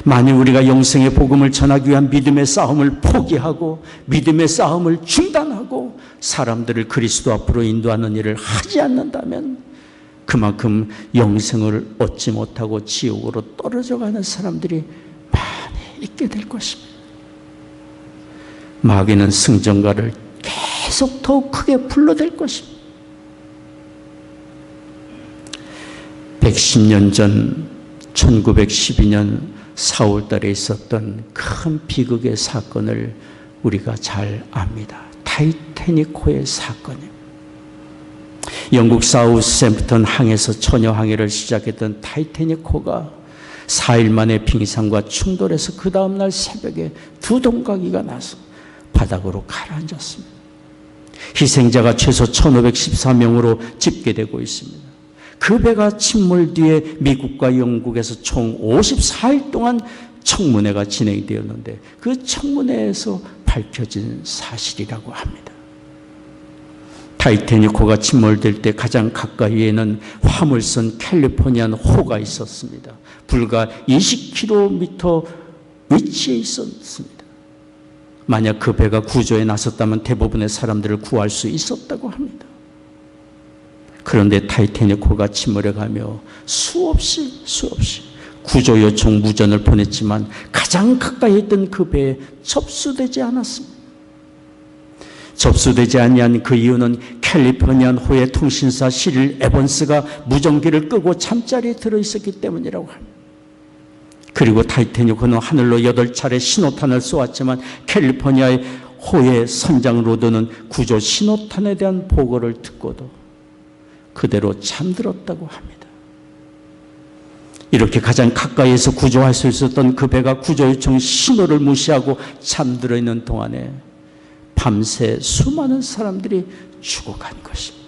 만일 우리가 영생의 복음을 전하기 위한 믿음의 싸움을 포기하고 믿음의 싸움을 중단하고 사람들을 그리스도 앞으로 인도하는 일을 하지 않는다면 그만큼 영생을 얻지 못하고 지옥으로 떨어져가는 사람들이 많이 있게 될 것입니다. 마귀는 승전가를 계속 더욱 크게 불러댈 것입니다. 110년 전 1912년 4월달에 있었던 큰 비극의 사건을 우리가 잘 압니다. 타이타닉호의 사건이에요. 영국 사우스햄프턴 항에서 처녀 항해를 시작했던 타이타닉호가 4일 만에 빙산과 충돌해서 그 다음날 새벽에 두 동가기가 나서 바닥으로 가라앉았습니다. 희생자가 최소 1514명으로 집계되고 있습니다. 그 배가 침몰 뒤에 미국과 영국에서 총 54일 동안 청문회가 진행되었는데 그 청문회에서 밝혀진 사실이라고 합니다. 타이타닉호가 침몰될 때 가장 가까이에는 화물선 캘리포니안 호가 있었습니다. 불과 20km 위치에 있었습니다. 만약 그 배가 구조에 나섰다면 대부분의 사람들을 구할 수 있었다고 합니다. 그런데 타이타닉호가 침몰해가며 수없이 구조 요청 무전을 보냈지만 가장 가까이 있던 그 배에 접수되지 않았습니다. 접수되지 아니한 그 이유는 캘리포니안 호의 통신사 시릴 에번스가 무전기를 끄고 잠자리에 들어있었기 때문이라고 합니다. 그리고 타이타닉호는 하늘로 8차례 신호탄을 쏘았지만 캘리포니아의 호의 선장 로드는 구조 신호탄에 대한 보고를 듣고도 그대로 잠들었다고 합니다. 이렇게 가장 가까이에서 구조할 수 있었던 그 배가 구조 요청 신호를 무시하고 잠들어 있는 동안에 밤새 수많은 사람들이 죽어간 것입니다.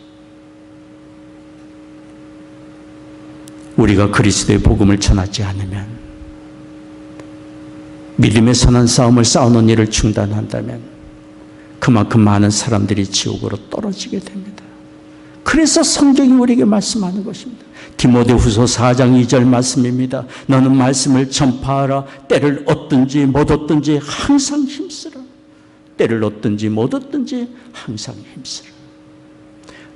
우리가 그리스도의 복음을 전하지 않으면, 믿음의 선한 싸움을 싸우는 일을 중단한다면 그만큼 많은 사람들이 지옥으로 떨어지게 됩니다. 그래서 성경이 우리에게 말씀하는 것입니다. 디모데후서 4장 2절 말씀입니다. 너는 말씀을 전파하라. 때를 얻든지 못 얻든지 항상 힘쓰라. 때를 얻든지 못 얻든지 항상 힘쓰라.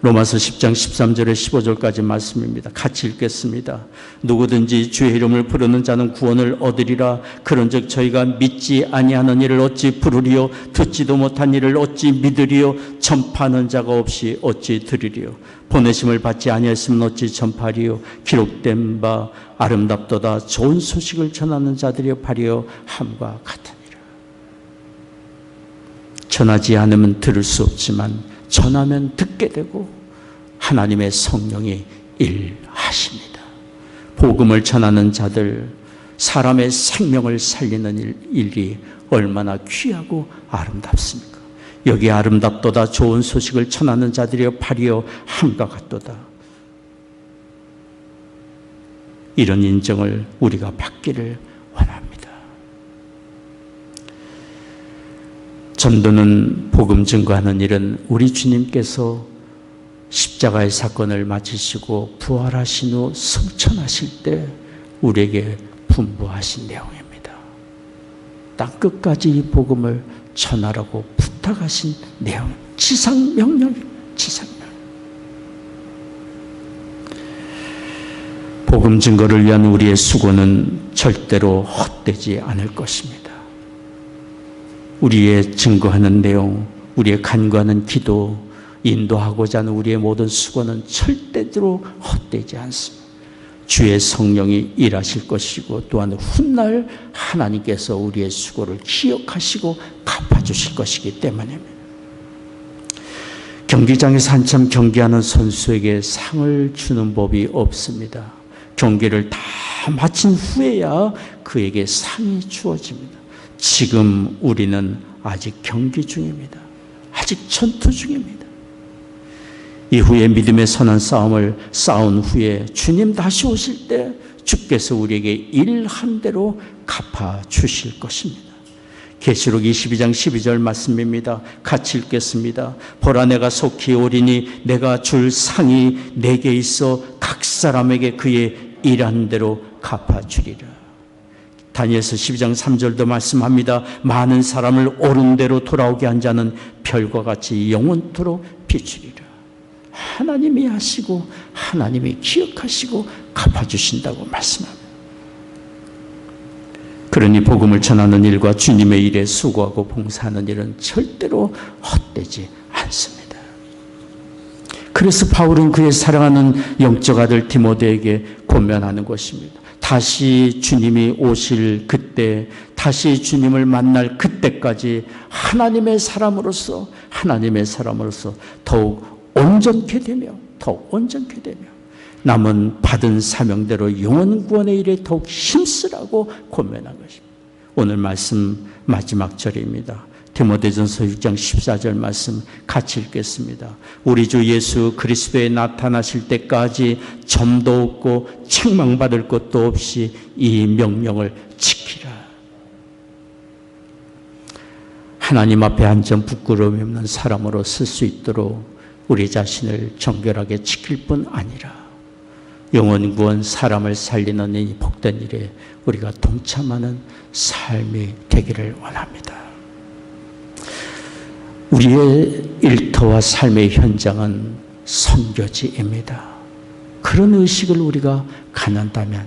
로마서 10장 13절에 15절까지 말씀입니다. 같이 읽겠습니다. 누구든지 주의 이름을 부르는 자는 구원을 얻으리라. 그런즉 저희가 믿지 아니하는 일을 어찌 부르리요? 듣지도 못한 일을 어찌 믿으리요? 전파하는 자가 없이 어찌 들으리요? 보내심을 받지 아니했으면 어찌 전파하리요? 기록된 바 아름답도다 좋은 소식을 전하는 자들이 발이여 함과 같으니라. 전하지 않으면 들을 수 없지만 전하면 듣게 되고 하나님의 성령이 일하십니다. 복음을 전하는 자들, 사람의 생명을 살리는 일이 얼마나 귀하고 아름답습니까? 여기 아름답도다 좋은 소식을 전하는 자들이여 발이여 함과 같도다. 이런 인정을 우리가 받기를 원합니다. 전도는 복음 증거하는 일은 우리 주님께서 십자가의 사건을 마치시고 부활하신 후 승천하실 때 우리에게 분부하신 내용입니다. 땅끝까지 이 복음을 전하라고 부탁하신 내용, 지상명령입니다. 지상명령. 복음 증거를 위한 우리의 수고는 절대로 헛되지 않을 것입니다. 우리의 증거하는 내용, 우리의 간구하는 기도, 인도하고자 하는 우리의 모든 수고는 절대로 헛되지 않습니다. 주의 성령이 일하실 것이고 또한 훗날 하나님께서 우리의 수고를 기억하시고 갚아주실 것이기 때문입니다. 경기장에서 한참 경기하는 선수에게 상을 주는 법이 없습니다. 경기를 다 마친 후에야 그에게 상이 주어집니다. 지금 우리는 아직 경기 중입니다. 아직 전투 중입니다. 이후에 믿음의 선한 싸움을 싸운 후에 주님 다시 오실 때 주께서 우리에게 일한 대로 갚아주실 것입니다. 계시록 22장 12절 말씀입니다. 같이 읽겠습니다. 보라 내가 속히 오리니 내가 줄 상이 내게 있어 각 사람에게 그의 일한 대로 갚아주리라. 다니엘서 12장 3절도 말씀합니다. 많은 사람을 옳은 대로 돌아오게 한 자는 별과 같이 영원토록 비추리라. 하나님이 하시고 하나님이 기억하시고 갚아주신다고 말씀합니다. 그러니 복음을 전하는 일과 주님의 일에 수고하고 봉사하는 일은 절대로 헛되지 않습니다. 그래서 바울은 그의 사랑하는 영적 아들 디모데에게 권면하는 것입니다. 다시 주님이 오실 그때, 다시 주님을 만날 그때까지 하나님의 사람으로서 더욱 온전케 되며 남은 받은 사명대로 영원 구원의 일에 더욱 힘쓰라고 권면한 것입니다. 오늘 말씀 마지막 절입니다. 디모데전서 6장 14절 말씀 같이 읽겠습니다. 우리 주 예수 그리스도에 나타나실 때까지 점도 없고 책망받을 것도 없이 이 명령을 지키라. 하나님 앞에 한점 부끄러움이 없는 사람으로 쓸 수 있도록 우리 자신을 정결하게 지킬 뿐 아니라 영원 구원 사람을 살리는 이 복된 일에 우리가 동참하는 삶이 되기를 원합니다. 우리의 일터와 삶의 현장은 선교지입니다. 그런 의식을 우리가 갖는다면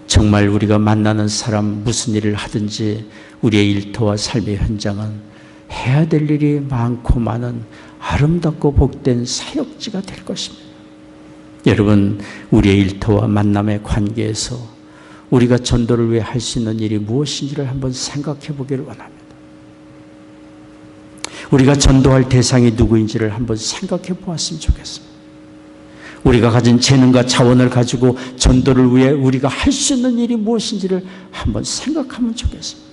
정말 우리가 만나는 사람 무슨 일을 하든지 우리의 일터와 삶의 현장은 해야 될 일이 많고 많은 아름답고 복된 사역지가 될 것입니다. 여러분, 우리의 일터와 만남의 관계에서 우리가 전도를 위해 할 수 있는 일이 무엇인지를 한번 생각해 보기를 원합니다. 우리가 전도할 대상이 누구인지를 한번 생각해 보았으면 좋겠습니다. 우리가 가진 재능과 자원을 가지고 전도를 위해 우리가 할 수 있는 일이 무엇인지를 한번 생각하면 좋겠습니다.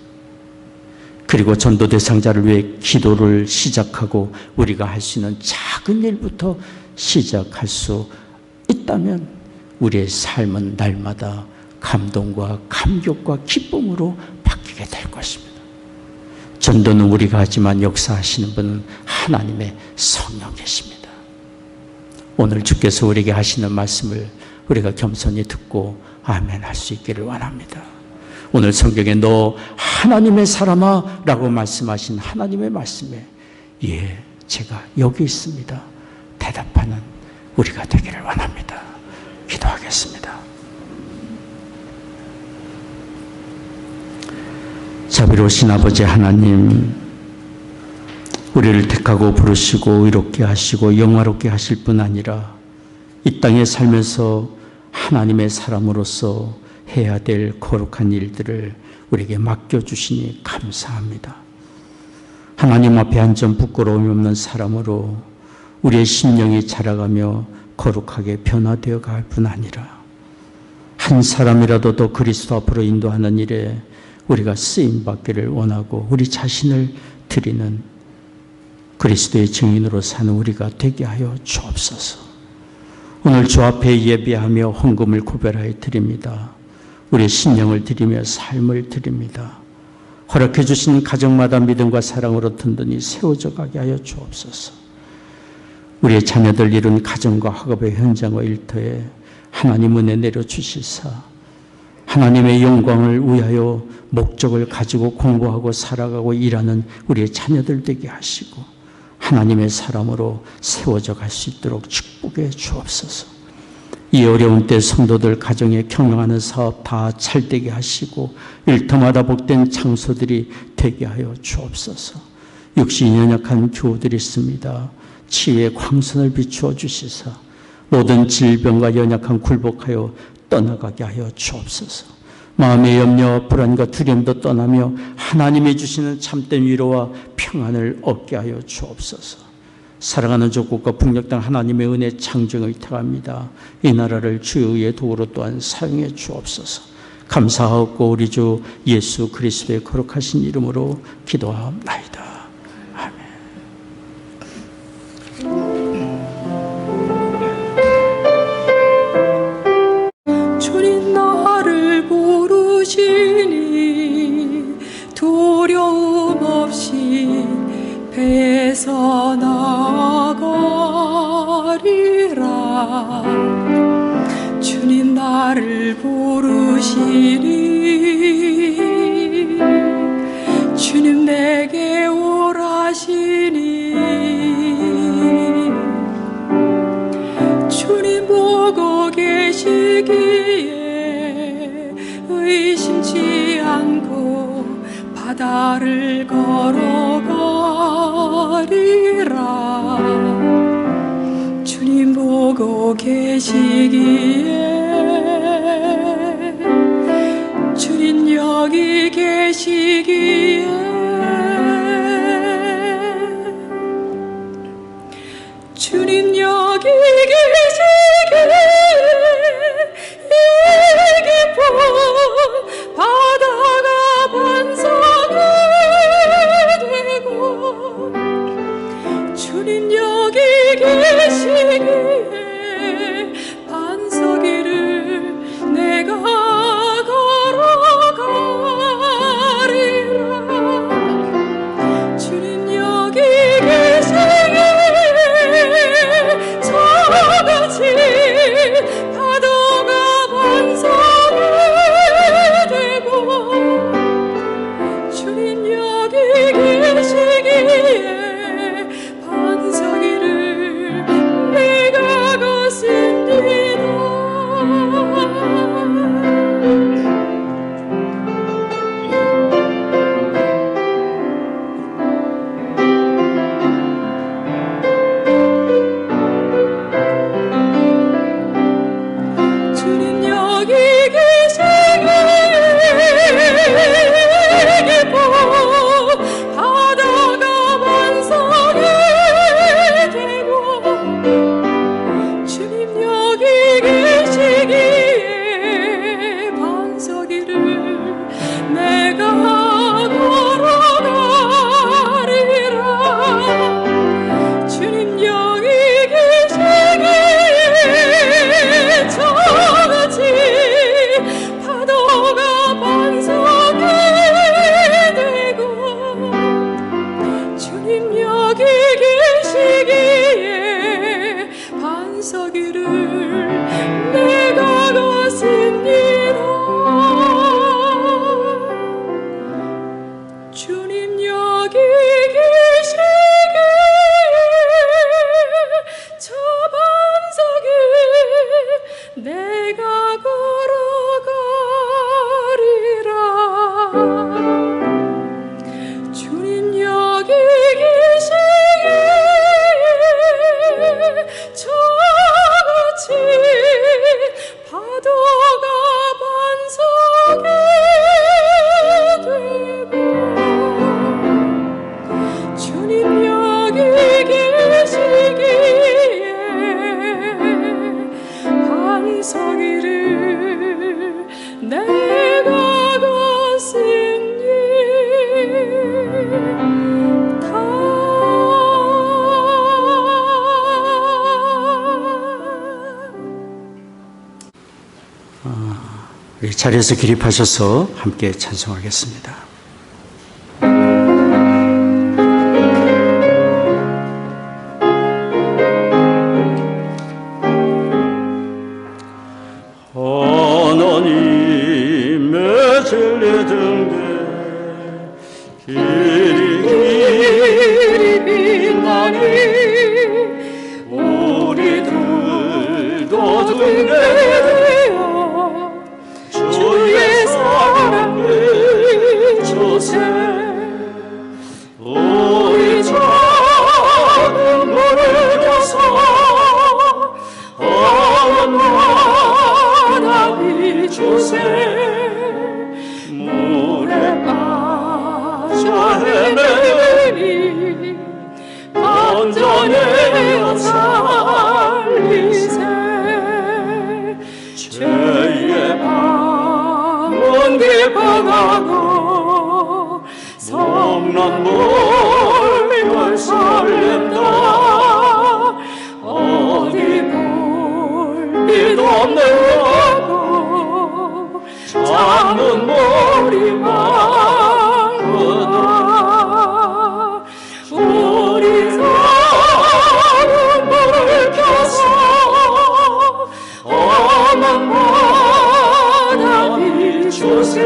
그리고 전도 대상자를 위해 기도를 시작하고 우리가 할 수 있는 작은 일부터 시작할 수 있다면 우리의 삶은 날마다 감동과 감격과 기쁨으로 바뀌게 될 것입니다. 전도는 우리가 하지만 역사하시는 분은 하나님의 성령이십니다. 오늘 주께서 우리에게 하시는 말씀을 우리가 겸손히 듣고 아멘 할 수 있기를 원합니다. 오늘 성경에 너 하나님의 사람아 라고 말씀하신 하나님의 말씀에 예, 제가 여기 있습니다 대답하는 우리가 되기를 원합니다. 기도하겠습니다. 자비로우신 아버지 하나님, 우리를 택하고 부르시고 의롭게 하시고 영화롭게 하실 뿐 아니라 이 땅에 살면서 하나님의 사람으로서 해야 될 거룩한 일들을 우리에게 맡겨주시니 감사합니다. 하나님 앞에 한 점 부끄러움이 없는 사람으로 우리의 심령이 자라가며 거룩하게 변화되어 갈 뿐 아니라 한 사람이라도 더 그리스도 앞으로 인도하는 일에 우리가 쓰임받기를 원하고 우리 자신을 드리는 그리스도의 증인으로 사는 우리가 되게 하여 주옵소서. 오늘 주 앞에 예배하며 헌금을 구별하여 드립니다. 우리의 신령을 드리며 삶을 드립니다. 허락해 주신 가정마다 믿음과 사랑으로 든든히 세워져 가게 하여 주옵소서. 우리의 자녀들 이룬 가정과 학업의 현장과 일터에 하나님 은혜 내려주시사 하나님의 영광을 위하여 목적을 가지고 공부하고 살아가고 일하는 우리의 자녀들 되게 하시고 하나님의 사람으로 세워져 갈 수 있도록 축복해 주옵소서. 이 어려운 때 성도들 가정에 경영하는 사업 다 잘되게 하시고 일터마다 복된 장소들이 되게 하여 주옵소서. 육신이 연약한 교우들이 있습니다. 치유의 광선을 비추어 주시사 모든 질병과 연약한 굴복하여 떠나가게 하여 주옵소서. 마음의 염려, 불안과 두려움도 떠나며 하나님이 주시는 참된 위로와 평안을 얻게 하여 주옵소서. 사랑하는 조국과 북녘 땅 하나님의 은혜 창정을 의탁합니다. 이 나라를 주의 의의 도구로 또한 사용해 주옵소서. 감사하고 우리 주 예수 그리스도의 거룩하신 이름으로 기도하옵나이다. 주님 나를 부르시니 두려움 없이 배서 나가리라. 주님 나를 부르시니 주님 내게 오라시니 주님 보고 계시기에 의심치 않고 바다를 걸어가리라. 주님 보고 계시기에 주님 여기 계시기에 주님 여기 계시기에 이 깊은 바다가 반석이 되고 주님 여기 계시기에 반석 이를 자리에서 기립하셔서 함께 찬송하겠습니다. 하나님의 진리 등대 길이 빛나니 우리들도 등대되어 주의 사랑을 주세. 우리 작은 물을 켜서 어머나 비추세. 물에 빠져 헤매니 건져내어 살리세. 죄의 방은 깊어가고 성난 물결 설렘다. 어디 불빛 없는 곳 잠은 물이 많구나. 우리 작은 불을 켜서 어먼 바다 비추세.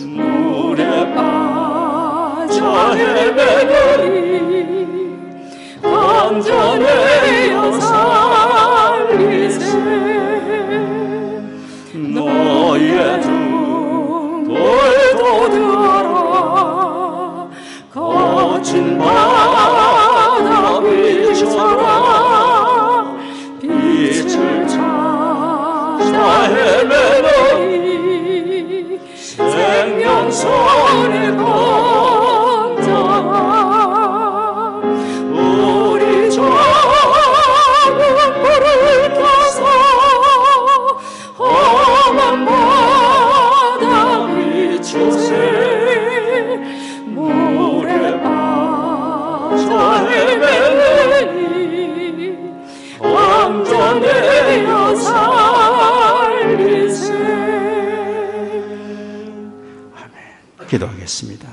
물에 빠져 헤매니 건져내어 살리세. 너의 두 돌도 들어라. 거친 바다 비춰라. 빛을 찾아 헤매니 생명선에 건져라. 우리 작은 불을 켜서 험한 바다 비추세. 물에 빠져 헤매니 건져내어 살리세. 기도하겠습니다.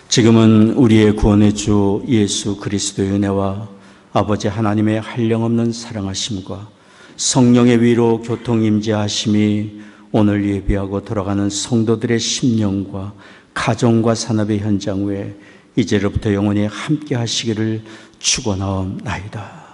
지금은 우리의 구원의 주 예수 그리스도의 은혜와 아버지 하나님의 한량없는 사랑하심과 성령의 위로 교통 임재하심이 오늘 예배하고 돌아가는 성도들의 심령과 가정과 산업의 현장 외에 이제로부터 영원히 함께 하시기를 축원하옵나이다.